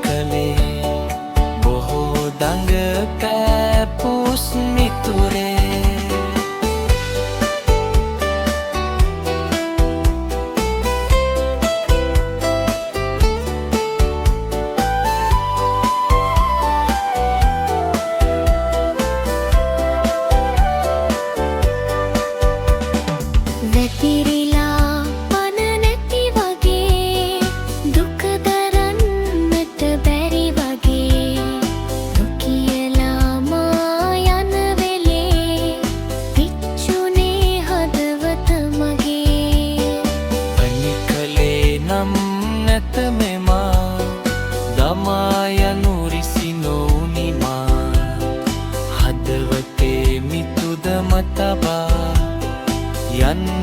කළේ බොහෝ දඟ පෑපුස් මිතුරේ. වැතිරිලා පන නැති වගේ දුක දරන්නට බැරි වගේ නොකියලා මා යන වෙලේ පිච්චුනේ හදවත මගේ. අනිකලේ නම් නැත මෙමා දමා යනු රිසි නොවුනිමා හදවතේ මිතුදම තබා යන්න